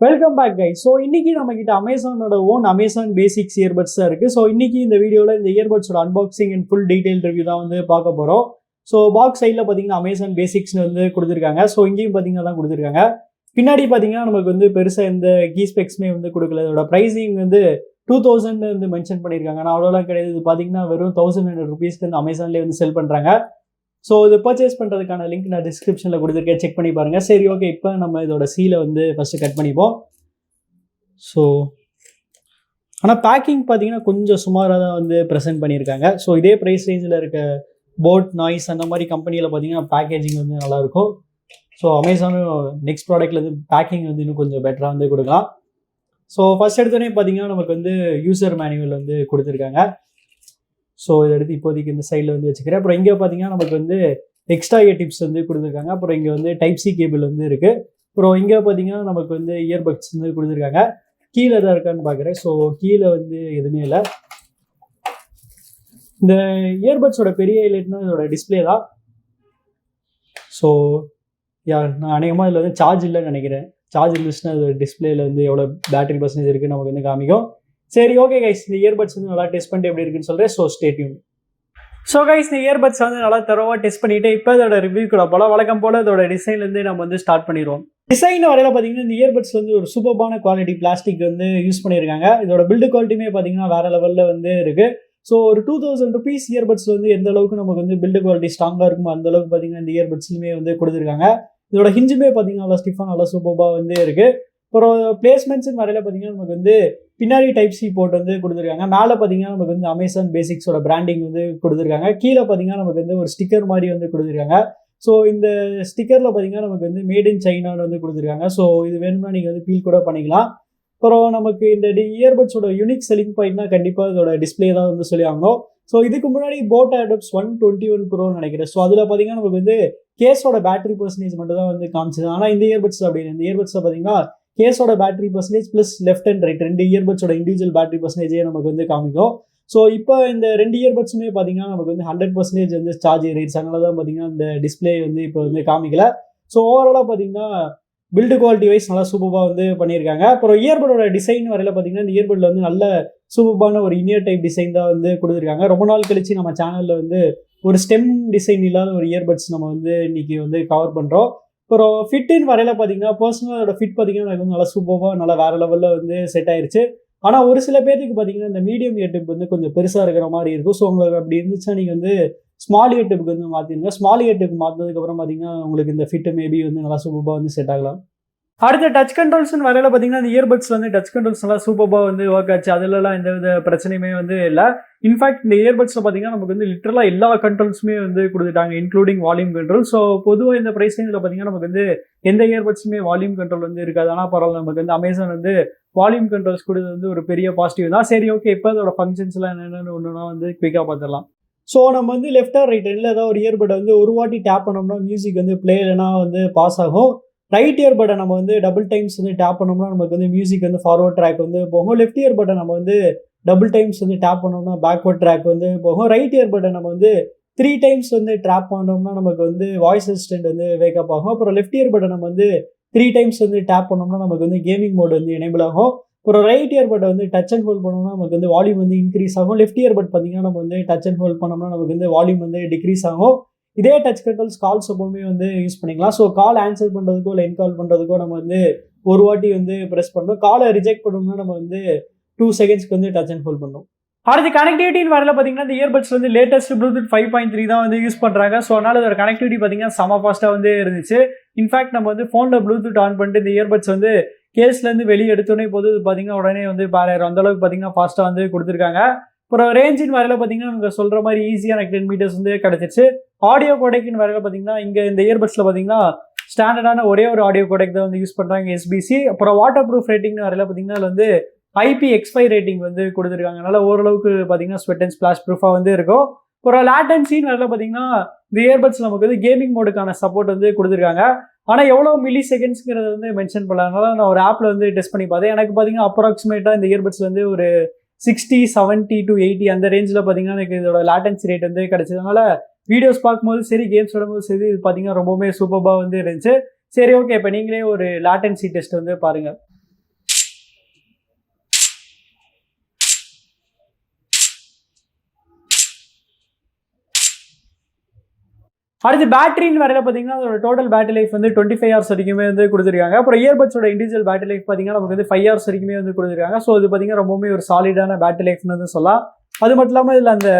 Welcome back guys. So இன்னைக்கு நம்ம கிட்ட அமேசானோட ஓன் அமேசான் பேசிக்ஸ் இயர்பட்ஸ் தான் இருக்கு. ஸோ இன்னைக்கு இந்த வீடியோவில் இந்த இயர்பட்ஸோட unboxing and full detail review தான் வந்து பார்க்க போகிறோம். ஸோ பாக்ஸ் சைடில் பார்த்தீங்கன்னா அமேசான் பேசிக்ஸ்னு வந்து கொடுத்துருக்காங்க. ஸோ இங்கேயும் பார்த்தீங்கன்னா தான் கொடுத்துருக்காங்க. பின்னாடி பார்த்தீங்கன்னா நமக்கு வந்து பெருசாக எந்த கீ ஸ்பெக்ஸுமே வந்து கொடுக்கல. இதோட ப்ரைஸிங் வந்து 2000 வந்து மென்ஷன் பண்ணியிருக்காங்க. ஆனால் அவ்வளோலாம் கிடையாது. இது பார்த்தீங்கன்னா வெறும் 1100 rupeesக்கு வந்து அமேசான்லேயே வந்து செல் பண்ணுறாங்க. ஸோ இது பர்ச்சேஸ் பண்ணுறதுக்கான லிங்க் நான் டிஸ்கிரிப்ஷனில் கொடுத்துருக்கேன், செக் பண்ணி பாருங்கள். சரி, ஓகே, இப்போ நம்ம இதோட சீலை வந்து ஃபஸ்ட்டு கட் பண்ணிப்போம். ஸோ ஆனால் பேக்கிங் பார்த்தீங்கன்னா கொஞ்சம் சுமாராக தான் வந்து ப்ரெசென்ட் பண்ணியிருக்காங்க. ஸோ இதே ப்ரைஸ் ரேஞ்சில் இருக்க போட் நாய்ஸ் அந்த மாதிரி கம்பெனியில் பார்த்தீங்கன்னா பேக்கேஜிங் வந்து நல்லாயிருக்கும். ஸோ அமேசானும் நெக்ஸ்ட் ப்ராடக்ட்டில் வந்து பேக்கிங் வந்து இன்னும் கொஞ்சம் பெட்டராக வந்து கொடுக்கலாம். ஸோ ஃபஸ்ட் எடுத்தோடனே பார்த்தீங்கன்னா நமக்கு வந்து யூசர் மேனுவல் வந்து கொடுத்துருக்காங்க. ஸோ இதை எடுத்து இப்போதைக்கு இந்த சைடில் வந்து வச்சுக்கிறேன். அப்புறம் இங்கே பார்த்தீங்கன்னா நமக்கு வந்து எக்ஸ்ட்ரா டிப்ஸ் வந்து கொடுத்துருக்காங்க. அப்புறம் இங்கே வந்து டைப் சி கேபிள் வந்து இருக்குது. அப்புறம் இங்கே பார்த்தீங்கன்னா நமக்கு வந்து இயர்பட்ஸ் வந்து கொடுத்துருக்காங்க. கீழே தான் இருக்கான்னு பார்க்குறேன். ஸோ கீழே வந்து எதுவுமே இல்லை. இந்த இயர்பட்ஸோட பெரிய ஹைலைட்னா இதோட டிஸ்பிளே தான். ஸோ நான் அநேகமாக இதில் வந்து சார்ஜ் இல்லைன்னு நினைக்கிறேன். சார்ஜ் இருந்துச்சுன்னா அதோட டிஸ்பிளேல வந்து எவ்வளோ பேட்டரி பர்சன்டேஜ் இருக்குன்னு நமக்கு வந்து காமிக்கும். சரி, ஓகே கைஸ், இந்த இயர்பட்ஸ் வந்து நல்லா டெஸ்ட் பண்ணிட்டு எப்படி இருக்குன்னு சொல்கிறேன். So stay tune. So guys, இந்த இயர்பட்ஸ் வந்து நல்லா தரவாக டெஸ்ட் பண்ணிவிட்டு இப்போ இதோட ரிவ்யூ கூட போல வழக்கம் போல் இதோட டிசைன்லேருந்து நம்ம வந்து ஸ்டார்ட் பண்ணிடுவோம். டிசைன் வரையில் பார்த்தீங்கன்னா இந்த இயர்பட்ஸ் வந்து ஒரு சூப்பர்பான குவாலிட்டி பிளாஸ்டிக் வந்து யூஸ் பண்ணியிருக்காங்க. இதோட பில்டு குவாலிட்டியுமே பார்த்தீங்கன்னா வேறு லெவலில் வந்து இருக்குது. ஸோ ஒரு 2000 rupees இயர்பட்ஸ் வந்து எந்த அளவுக்கு நமக்கு வந்து பில்டு குவாலிட்டி ஸ்ட்ராங்காக இருக்குமோ அந்த அளவுக்கு பார்த்தீங்கன்னா இந்த இயர்பட்ஸ்லையுமே வந்து கொடுத்துருக்காங்க. இதோட ஹிஞ்சுமே பார்த்தீங்கன்னா நல்லா ஸ்டிஃபாக நல்லா சூப்பராக வந்து இருக்குது. அப்புறம் பிளேஸ்மெண்ட்ஸ் வரையில் பார்த்தீங்கன்னா நமக்கு வந்து பின்னாடி டைப் சி போர்ட் வந்து கொடுத்துருக்காங்க. மேலே பார்த்தீங்கன்னா நமக்கு வந்து அமேசான் பேசிக்ஸோட பிராண்டிங் வந்து கொடுத்துருக்காங்க. கீழே பார்த்தீங்கன்னா நமக்கு வந்து ஒரு ஸ்டிக்கர் மாதிரி வந்து கொடுத்துருக்காங்க. ஸோ இந்த ஸ்டிக்கரில் பார்த்தீங்கன்னா நமக்கு வந்து மேட் இன் சைனான்னு வந்து கொடுத்துருக்காங்க. ஸோ இது வேணும்னா நீங்கள் வந்து ஃபீல் கூட பண்ணிக்கலாம். அப்புறம் நமக்கு இந்த இயர்பட்ஸோட யூனிக் செல்லிங் பாயிண்ட்னா கண்டிப்பாக இதோட டிஸ்பிளே தான் வந்து சொல்லி ஆகணும். ஸோ இதுக்கு முன்னாடி போட் ஏர்பட்ஸ் 121 Pro நினைக்கிறேன். ஸோ அதில் பார்த்தீங்கன்னா நமக்கு வந்து கேஸோட பேட்டரி பர்சன்டேஜ் மட்டும் தான் வந்து காமிச்சது. ஆனால் இந்த இயர்பட்ஸ் அப்படின்னு இந்த இயர்பட்ஸில் பார்த்தீங்கன்னா கேஸோட battery percentage plus left and right ரெண்டு இயர்பட்ஸோட இண்டிவிஜுவல் பேட்டரி பர்சன்டேஜே நமக்கு வந்து காமிக்கும். ஸோ இப்போ இந்த ரெண்டு இயர்பட்ஸுமே பார்த்தீங்கன்னா நமக்கு வந்து 100% வந்து சார்ஜ் ஏறிடுச்சு. அதனால தான் பார்த்தீங்கன்னா இந்த டிஸ்பிளே வந்து இப்போ வந்து காமிக்கல. ஸோ ஓவராலாக பார்த்தீங்கன்னா பில்டு குவாலிட்டி வைஸ் நல்லா சூப்பராக வந்து பண்ணியிருக்காங்க. அப்புறம் இயர்படோட டிசைன் வரையில் பார்த்தீங்கன்னா இந்த இயர்படில் வந்து நல்ல சூப்பரான ஒரு இனியர் டைப் டிசைன் தான் வந்து கொடுத்துருக்காங்க. ரொம்ப நாள் கழிச்சு நம்ம சேனலில் வந்து ஒரு ஸ்டெம் டிசைன் இல்லாத ஒரு இயர்பட்ஸ் நம்ம வந்து இன்னைக்கு வந்து கவர் பண்ணுறோம். அப்புறம் ஃபிட்டின் வரையில் பார்த்தீங்கன்னா பர்சனலோட ஃபிட் பார்த்தீங்கன்னா எனக்கு வந்து நல்லா சூப்பராக நல்லா வேறு லெவலில் வந்து செட் ஆயிடுச்சு. ஆனால் ஒரு சில பேருக்கு பார்த்தீங்கன்னா இந்த மீடியம் இயர்டிப் வந்து கொஞ்சம் பெருசாக இருக்கிற மாதிரி இருக்கும். ஸோ உங்களுக்கு அப்படி இருந்துச்சுன்னா நீங்கள் வந்து ஸ்மால் இயர்டிப்புக்கு வந்து மாற்றிடுங்க. ஸ்மால் இயர்டிப் மாற்றினதுக்கப்புறம் பார்த்தீங்கன்னா உங்களுக்கு இந்த ஃபிட்டு மேபி வந்து நல்லா சூப்பராக வந்து செட் ஆகலாம். அடுத்த டச் கண்ட்ரோல்ஸ்னு வரையில் பார்த்தீங்கன்னா இந்த இயர்பட்ஸ் வந்து டச் கண்ட்ரோல்ஸ் நல்லா சூப்பராக வந்து ஒர்க் ஆச்சு. அதிலலாம் எந்த வித பிரச்சனையுமே வந்து இல்லை. இன்ஃபேக்ட் இந்த இயர்பட்ஸில் பார்த்தீங்கன்னா நமக்கு வந்து லிட்டரலாக எல்லா கண்ட்ரோல்ஸுமே வந்து கொடுத்துட்டாங்க, இன்க்ளூடிங் வால்யூம் கண்ட்ரோல். ஸோ பொதுவாக இந்த ப்ரைஸ் ரேஞ்சில் பார்த்தீங்கன்னா நமக்கு வந்து எந்த இயர்பட்ஸுமே வால்யூம் கண்ட்ரோல் வந்து இருக்காது. ஆனால் பரவாயில்ல, நமக்கு வந்து அமேசான் வந்து வால்யூம் கண்ட்ரோல்ஸ் கொடுத்தது வந்து ஒரு பெரிய பாசிட்டிவ் தான். சரி, ஓகே, இப்போ அதோட ஃபங்க்ஷன்ஸ்லாம் என்னென்னு ஒன்றுனா வந்து குயிக்காக பார்த்துடலாம். ஸோ நம்ம வந்து லெஃப்ட் ஆர் ரைட் ரெண்டில் ஏதாவது ஒரு இயர்பட்டை வந்து ஒரு வாட்டி டேப் பண்ணோம்னா மியூசிக் வந்து பிளே இல்லைனா வந்து பாஸ் ஆகும். ரைட் இயர்பட்டை நம்ம வந்து டபுள் டைம்ஸ் வந்து டேப் பண்ணோம்னா நமக்கு வந்து மியூசிக் வந்து ஃபார்வர்ட் ட்ராக் வந்து போகும். லெஃப்ட் இயர்பட்டை நம்ம வந்து டபுள் டைம்ஸ் வந்து டேப் பண்ணோம்னா பேக்வர்ட் ட்ராக் வந்து போகும். ரைட் இயர்பட்டை நம்ம வந்து 3 times வந்து டேப் பண்ணோம்னா நமக்கு வந்து வாய்ஸ் அசிஸ்டன்ட் வந்து வேக்கப் ஆகும். அப்புறம் லெஃப்ட் இயர்பட்டை நம்ம வந்து 3 times வந்து டேப் பண்ணோம்னா நமக்கு வந்து கேமிங் மோட் வந்து எனேபிள் ஆகும். அப்புறம் ரைட் இயர்பட்டை வந்து டச் அண்ட் ஹோல்ட் பண்ணோம்னா நமக்கு வந்து வால்யூம் வந்து இன்க்ரீஸ் ஆகும். லெஃப்ட் இயர்பட் பார்த்தீங்கன்னா நம்ம வந்து டச் அண்ட் ஹோல்ட் பண்ணோம்னா நமக்கு வந்து வால்யூம் வந்து டிக்ரீஸ் ஆகும். இதே டச் கண்ட்ரோல்ஸ் கால்ஸ் எப்பவுமே வந்து யூஸ் பண்ணிக்கலாம். ஸோ கால் ஆன்சர் பண்ணுறதுக்கோ இல்லை என்கால் பண்ணுறதுக்கோ நம்ம வந்து ஒரு வாட்டி வந்து ப்ரெஸ் பண்ணணும். காலை ரிஜெக்ட் பண்ணோம்னா நம்ம வந்து 2 secondsக்கு வந்து டச் அண்ட் ஹோல்ட் பண்ணணும். அடுத்து கனெக்டிவிட்டின்னு வரல பார்த்தீங்கன்னா இந்த இயர்பட்ஸ் வந்து லேட்டஸ்ட் ப்ளூடூத் 5.3 தான் வந்து யூஸ் பண்ணுறாங்க. ஸோ அதனால் அதோட கனெக்டிவிட்டி பார்த்தீங்கன்னா செம ஃபாஸ்ட்டாக வந்து இருந்துச்சு. இன்ஃபேக்ட் நம்ம வந்து ஃபோனில் ப்ளூடூத் ஆன் பண்ணிட்டு இந்த இயர்பட்ஸ் வந்து கேஸ்லேருந்து வெளியே எடுத்தோடனே போது பார்த்தீங்கன்னா உடனே வந்து பாராயிரம் அந்தளவுக்கு பார்த்தீங்கன்னா ஃபாஸ்ட்டாக வந்து கொடுத்துருக்காங்க. அப்புறம் ரேஞ்சின் வரையில் பார்த்தீங்கன்னா நமக்கு சொல்கிற மாதிரி ஈஸியாக 10 meters வந்து கிடச்சிச்சு. ஆடியோ கோடெக்னு வரையில் பார்த்தீங்கன்னா இங்கே இந்த இயர்பட்ஸில் பார்த்தீங்கன்னா ஸ்டாண்டர்டான ஒரே ஒரு ஆடியோ கோடெக் தான் வந்து யூஸ் பண்ணுறாங்க, SBC. அப்புறம் வாட்டர் ப்ரூஃப் ரேட்டிங்னு வரையில் பார்த்தீங்கன்னா அதில் வந்து IPX5 ரேட்டிங் வந்து கொடுத்துருக்காங்க. அதனால் ஓரளவுக்கு பார்த்தீங்கன்னா ஸ்வெட் அண்ட் ஸ்பிளாஷ் ப்ரூஃபாக வந்து இருக்கும். அப்புறம் லேட்டன்சின்னு வரையில் பார்த்தீங்கன்னா இந்த இயர்பட்ஸ் நமக்கு வந்து கேமிங் மோடுக்கான சப்போர்ட் வந்து கொடுத்துருக்காங்க. ஆனால் எவ்வளோ மில்லி செகண்ட்ஸ்ங்கிறத வந்து மென்ஷன் பண்ணல. நான் ஒரு ஆப்பில் வந்து டெஸ்ட் பண்ணி பார்த்தேன். எனக்கு பார்த்தீங்கன்னா அப்ராக்சிமேட்டாக இந்த இயர்பட்ஸ் வந்து ஒரு 60, 70 to 80 அந்த ரேஞ்சில் பார்த்தீங்கன்னா எனக்கு இதோட லேட்டன்சி ரேட் வந்து கிடச்சது. அதனால் வீடியோஸ் பார்க்கும்போது சரி, கேம்ஸ் விடும்போது சரி, இது பார்த்தீங்கன்னா ரொம்பவுமே சூப்பராக வந்து இருந்துச்சு. சரி, ஓகே, இப்போ நீங்களே ஒரு லேட்டன்சி டெஸ்ட் வந்து பாருங்கள். அடுத்து பேட்டரின்னு வரையில பார்த்தீங்கன்னா அதோட டோட்டல் பேட்டரி லைஃப் வந்து 25 ஹவர்ஸ் வரைக்குமே வந்து கொடுத்துருக்காங்க. அப்புறம் இயர்பட்ஸோட இண்டிவிஜுவல் பேட்டரி லைஃப் பார்த்தீங்கன்னா நமக்கு வந்து 5 ஹவர்ஸ் வரைக்குமே வந்து கொடுத்துருக்காங்க. ஸோ இது பார்த்தீங்கன்னா ரொம்பவுமே ஒரு சாலிடான பேட்டரி லைஃப்னு வந்து சொல்லலாம். அது மட்டும் இல்லாமல் இதில் அந்த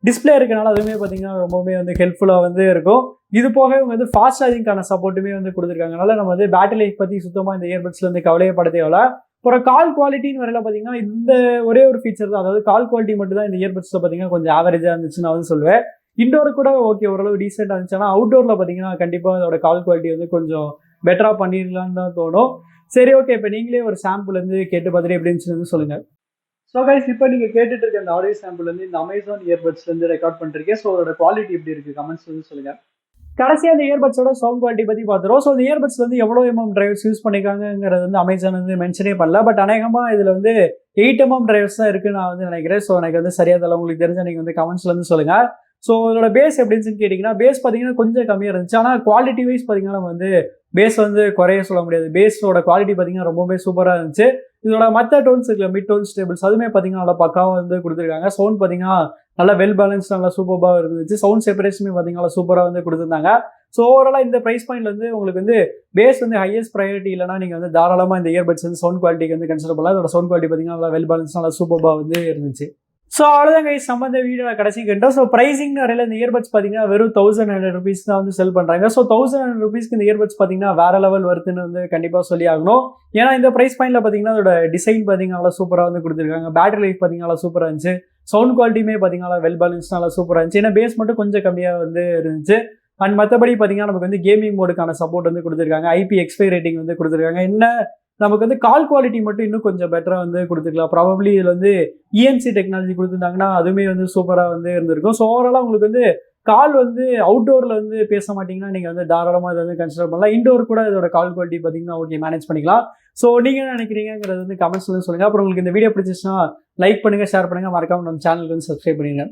டிஸ்பிளே இருக்கனால அதுவுமே பார்த்தீங்கன்னா ரொம்பவுமே வந்து ஹெல்ப்ஃபுல்லாக வந்து இருக்கும். இது போக இவங்க வந்து ஃபாஸ்ட் சார்ஜிங்கான சப்போர்ட்டுமே வந்து கொடுத்துருக்காங்க. அதனால நம்ம வந்து பேட்டரி லைஃப் பற்றி சுத்தமாக இந்த இயர்பட்ஸில் வந்து கவலையப்பட தேவையில்ல. அப்புறம் கால் குவாலிட்டின்னு வரையில பார்த்தீங்கன்னா இந்த ஒரே ஒரு ஃபீச்சர் தான், அதாவது கால் குவாலிட்டி மட்டும் தான் இந்த இயர்பட்ஸில் பார்த்தீங்கன்னா கொஞ்சம் ஆவரேஜாக இருந்துச்சுன்னு நான் வந்து சொல்லுவேன். இண்டோர் கூட ஓகே ஓரளவு டீசெண்டாக இருந்துச்சு. ஆனால் அவுட்டோரில் பார்த்தீங்கன்னா கண்டிப்பாக அதோட கால் குவாலிட்டி வந்து கொஞ்சம் பெட்டராக பண்ணிடலான்னு தான் தோணும். சரி ஓகே, இப்போ நீங்களே ஒரு சாம்பிள் வந்து கேட்டு பார்த்துட்டு எப்படி இருந்துச்சுன்னு சொல்லுங்கள். ஸோ கைஸ், இப்போ நீங்கள் கேட்டுட்டு இருக்க இந்த ஆடியோ சாம்பிள் வந்து இந்த அமேசான் இயர்பட்ஸ்லேருந்து ரெக்கார்ட் பண்ணிருக்கேன். ஸோ அதோட குவாலிட்டி எப்படி இருக்குது கமெண்ட்ஸ் வந்து சொல்லுங்கள். கடைசியாக இந்த இயர்பட்ஸோட சவுண்ட் குவாலிட்டி பற்றி பார்த்துருவோம். ஸோ இந்த இயர்பட்ஸ் வந்து எவ்வளோ டிரைவ்ஸ் யூஸ் பண்ணியிருக்காங்கிறது வந்து அமேசான் வந்து மென்ஷனே பண்ணல. பட் அநேகமாக இதில் வந்து 8 டிரைவ்ஸ் தான் இருக்குன்னு நான் வந்து நினைக்கிறேன். ஸோ எனக்கு வந்து சரியாக தெரியல, உங்களுக்கு தெரிஞ்ச நீங்கள் வந்து கமெண்ட்ஸ்ல வந்து சொல்லுங்கள். ஸோ இதோட பேஸ் எப்படின்னு கேட்டிங்கன்னா, பேஸ் பார்த்தீங்கன்னா கொஞ்சம் கம்மியாக இருந்துச்சு. ஆனால் குவாலிட்டி வைஸ் பார்த்தீங்கன்னா நம்ம வந்து பேஸ் வந்து குறைய சொல்ல முடியாது. பேஸோட குவாலிட்டி பார்த்தீங்கன்னா ரொம்பவே சூப்பராக இருந்துச்சு. இதோட மற்ற டோன்ஸ் இருக்குல்ல, மிட் டோன்ஸ் டேபிள்ஸ் அதுவுமே பார்த்தீங்கன்னா நல்லா பக்காவாக வந்து கொடுத்துருக்காங்க. சவுண்ட் பார்த்தீங்கன்னா நல்லா வெல் பேலன்ஸ், நல்லா சூப்பராக இருந்துச்சு. சவுண்ட் செப்பரேஷனுமே பார்த்தீங்கன்னா சூப்பராக வந்து கொடுத்துருந்தாங்க. ஸோ ஓவராலாக இந்த ப்ரைஸ் பாயிண்ட்ல வந்து உங்களுக்கு வந்து பேஸ் வந்து ஹையஸ்ட் ப்ரையாரிட்டி இல்லைனா நீங்கள் வந்து தாராளமாக இந்த இயர்பட்ஸ் வந்து சவுண்ட் குவாலிட்டிக்கு வந்து கன்சிடர் பண்ணலாம். இதோட சவுண்ட் குவாலிட்டி பார்த்தீங்கன்னா நல்லா வெல் பேலன்ஸ், நல்லா சூப்பராக வந்து இருந்துச்சு. ஸோ அவ்வளோதான் கைஸ், நம்ம இந்த வீடியோ கடைசி கேட்டோம். ஸோ ப்ரைஸிங் வரையில இந்த இயர்பட்ஸ் பார்த்தீங்கன்னா வெறும் 1100 rupees தான் வந்து செல் பண்ணுறாங்க. ஸோ 1100 rupeesக்கு இந்த இயர்பட்ஸ் பார்த்தீங்கன்னா வேற லெவல் வருதுன்னு வந்து கண்டிப்பாக சொல்லி ஆகணும். ஏன்னா இந்த ப்ரைஸ் பாயிண்ட்ல பார்த்தீங்கன்னா அதோட டிசைன் பார்த்தீங்கன்னா நல்லா சூப்பராக வந்து கொடுத்துருக்காங்க. பேட்டரி லைஃப் பார்த்தீங்கன்னா நல்லா சூப்பராக இருந்துச்சு. சவுண்ட் குவாலிட்டியுமே பார்த்தீங்கன்னா வெல் பேலன்ஸ், நல்லா சூப்பராக இருந்துச்சு. ஏன்னா பேஸ் மட்டும் கொஞ்சம் கம்மியாக வந்து இருந்துச்சு. அண்ட் மற்றபடி பார்த்தீங்கன்னா நமக்கு வந்து கேமிங் மோடுக்கான சப்போர்ட் வந்து கொடுத்துருக்காங்க. IP ரேட்டிங் வந்து கொடுத்துருக்காங்க. என்ன நமக்கு வந்து கால் குவாலிட்டி மட்டும் இன்னும் கொஞ்சம் பெட்டராக வந்து கொடுத்துருக்கலாம். ப்ராபப்ளி இதில் வந்து ENC டெக்னாலஜி கொடுத்துருந்தாங்கன்னா அதுவுமே வந்து சூப்பராக வந்து இருந்திருக்கும். ஸோ ஓவராலாக உங்களுக்கு வந்து கால் வந்து அவுட்டோரில் வந்து பேச மாட்டீங்கன்னா நீங்கள் வந்து தாராளமாக இதை வந்து கன்சிடர் பண்ணலாம். இண்டோர் கூட இதோட கால் குவாலிட்டி பார்த்தீங்கன்னா ஓகே மேனேஜ் பண்ணிக்கலாம். ஸோ நீங்கள் என்ன நினைக்கிறீங்கிறது வந்து கமெண்ட்ஸ் வந்து சொல்லுங்கள். அப்புறம் உங்களுக்கு இந்த வீடியோ பிடிச்சிச்சுன்னா லைக் பண்ணுங்கள், ஷேர் பண்ணுங்கள், மறக்காம நம்ம சேனலுக்கு வந்து சப்ஸ்கிரைப் பண்ணிடுங்க.